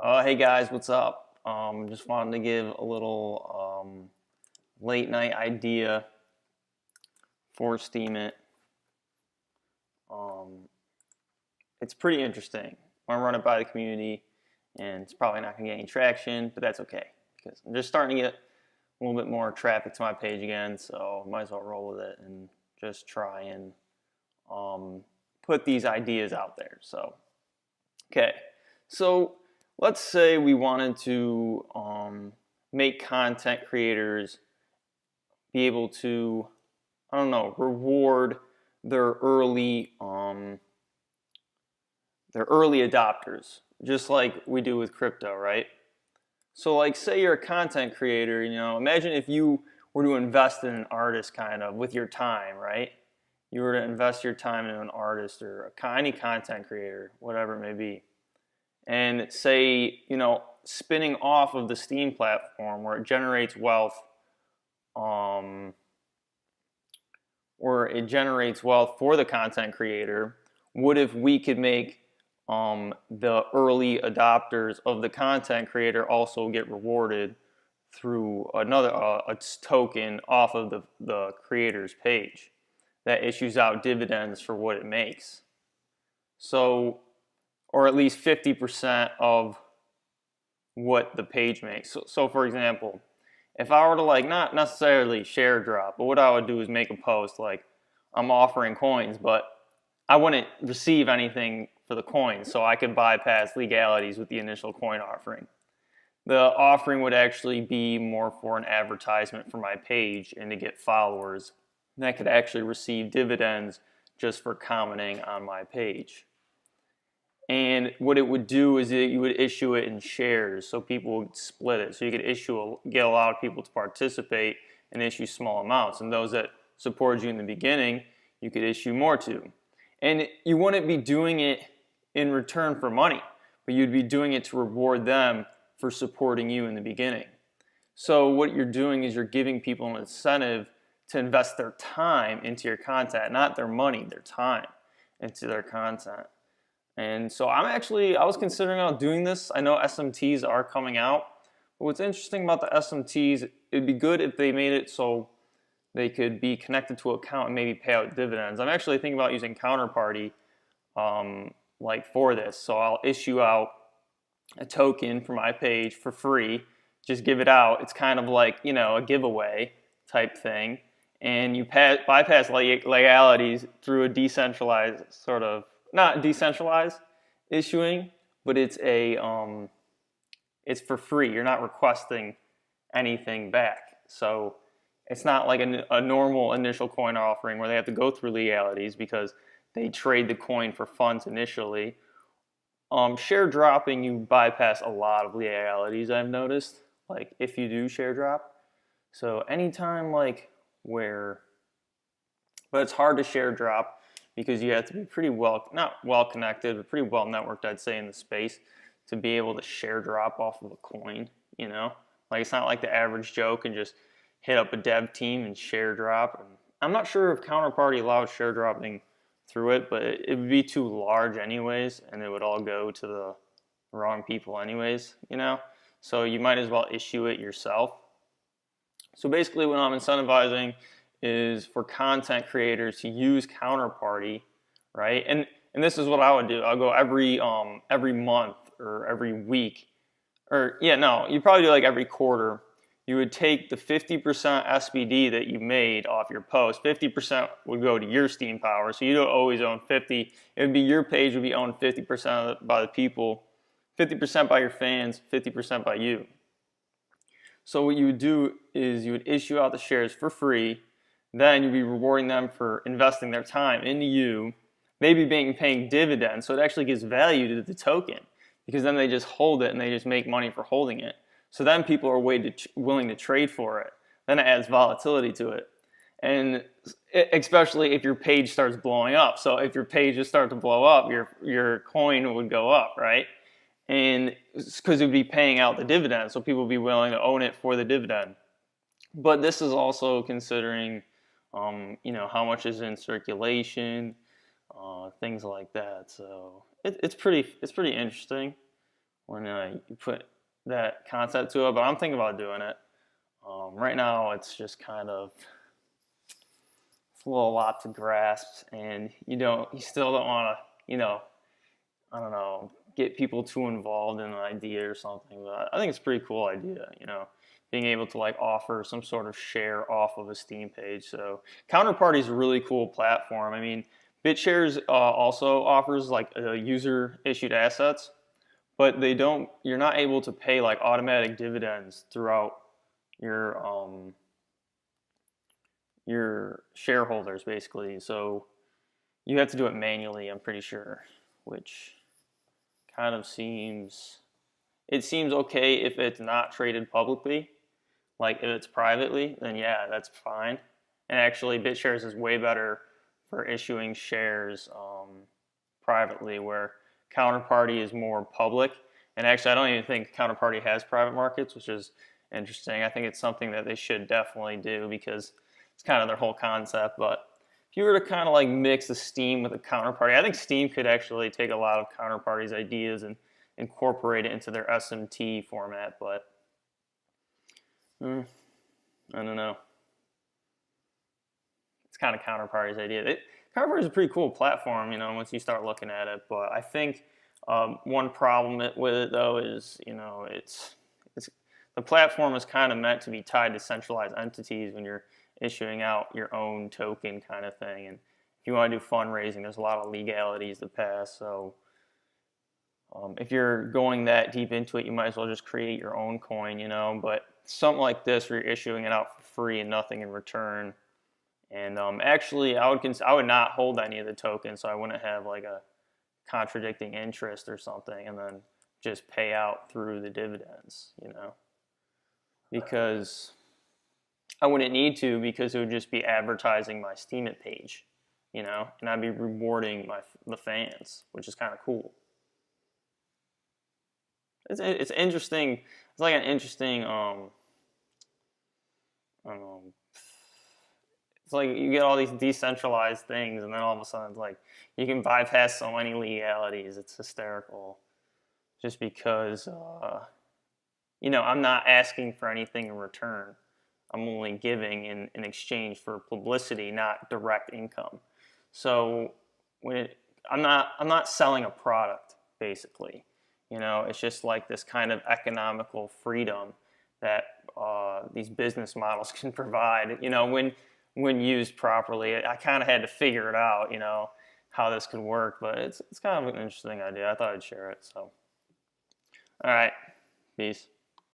Hey guys, what's up? Just wanted to give a little late night idea for Steam It. It's pretty interesting. I want to run it by the community, and it's probably not going to get any traction, but that's okay because I'm just starting to get a little bit more traffic to my page again, so might as well roll with it and just try and put these ideas out there. Okay, so let's say we wanted to make content creators be able to, I don't know, reward their early adopters, just like we do with crypto, right? So like say you're a content creator, imagine if you were to invest in an artist kind of with your time, right? You were to invest your time in an artist or any content creator, whatever it may be. And say, spinning off of the Steam platform where it generates wealth, for the content creator, what if we could make the early adopters of the content creator also get rewarded through another a token off of the creator's page that issues out dividends for what it makes? So, or at least 50% of what the page makes. So for example, if I were to not necessarily share drop, but what I would do is make a post like I'm offering coins, but I wouldn't receive anything for the coins, so I could bypass legalities with the initial coin offering. The offering would actually be more for an advertisement for my page and to get followers, and I could actually receive dividends just for commenting on my page. And what it would do is you would issue it in shares, so people would split it. So you could get a lot of people to participate and issue small amounts. And those that supported you in the beginning, you could issue more to. And you wouldn't be doing it in return for money, but you'd be doing it to reward them for supporting you in the beginning. So what you're doing is you're giving people an incentive to invest their time into your content, not their money, their time into their content. And so I was considering out doing this. I know SMTs are coming out, but what's interesting about the SMTs, it'd be good if they made it so they could be connected to an account and maybe pay out dividends. I'm actually thinking about using COUNTERPARTY for this. So I'll issue out a token for my page for free, just give it out. It's kind of like, a giveaway type thing. And you bypass legalities through a decentralized sort of, not decentralized issuing, but it's for free. You're not requesting anything back. So it's not like a normal initial coin offering where they have to go through legalities because they trade the coin for funds initially. Share dropping, you bypass a lot of legalities, I've noticed, like if you do share drop. So anytime but it's hard to share drop because you have to be pretty not well connected, but pretty well networked, I'd say, in the space to be able to share drop off of a coin, Like it's not like the average Joe can just hit up a dev team and share drop. And I'm not sure if COUNTERPARTY allows share dropping through it, but it would be too large anyways, and it would all go to the wrong people anyways, So you might as well issue it yourself. So basically what I'm incentivizing is for content creators to use COUNTERPARTY, right? And this is what I would do. I'll go every month or every week, you probably do like every quarter. You would take the 50% SBD that you made off your post. 50% would go to your Steam power, so you don't always own 50. It would be your page would be owned 50% by the people, 50% by your fans, 50% by you. So what you would do is you would issue out the shares for free. Then you'd be rewarding them for investing their time into you, maybe paying dividends, so it actually gives value to the token because then they just hold it and they just make money for holding it. So then people are willing to trade for it. Then it adds volatility to it. And especially if your page starts blowing up. So if your page just starts to blow up, your coin would go up, right? And because it would be paying out the dividend, so people would be willing to own it for the dividend. But this is also considering how much is in circulation, things like that. So it's pretty interesting. when you put that concept to it. But I'm thinking about doing it. Right now, it's just kind of it's a little lot to grasp, and you still don't want to, I don't know, get people too involved in an idea or something. But I think it's a pretty cool idea, being able to like offer some sort of share off of a Steam page. So Counterparty is a really cool platform. I mean, BitShares also offers like user issued assets, but you're not able to pay like automatic dividends throughout your shareholders basically. So you have to do it manually, I'm pretty sure, which kind of seems okay if it's not traded publicly. Like if it's privately, then yeah, that's fine. And actually, BitShares is way better for issuing shares privately, where Counterparty is more public. And actually, I don't even think Counterparty has private markets, which is interesting. I think it's something that they should definitely do because it's kind of their whole concept. But if you were to kind of like mix the Steem with a Counterparty, I think Steem could actually take a lot of Counterparty's ideas and incorporate it into their SMT format. But I don't know. It's kind of Counterparty's idea. Counterparty is a pretty cool platform, once you start looking at it. But I think one problem with it though is, it's the platform is kind of meant to be tied to centralized entities when you're issuing out your own token kind of thing. And if you want to do fundraising, there's a lot of legalities to pass. So if you're going that deep into it, you might as well just create your own coin, But something like this where you're issuing it out for free and nothing in return. And actually, I would not hold any of the tokens, so I wouldn't have like a contradicting interest or something, and then just pay out through the dividends, because I wouldn't need to, because it would just be advertising my Steam It page, and I'd be rewarding the fans, which is kind of cool. It's interesting. It's like an interesting I don't know. It's like you get all these decentralized things, and then all of a sudden it's like you can bypass so many legalities. It's hysterical, just because I'm not asking for anything in return. I'm only giving in exchange for publicity, not direct income. So I'm not selling a product basically. It's just like this kind of economical freedom that these business models can provide. When used properly, I kind of had to figure it out, how this could work. But it's kind of an interesting idea. I thought I'd share it. So, all right, peace.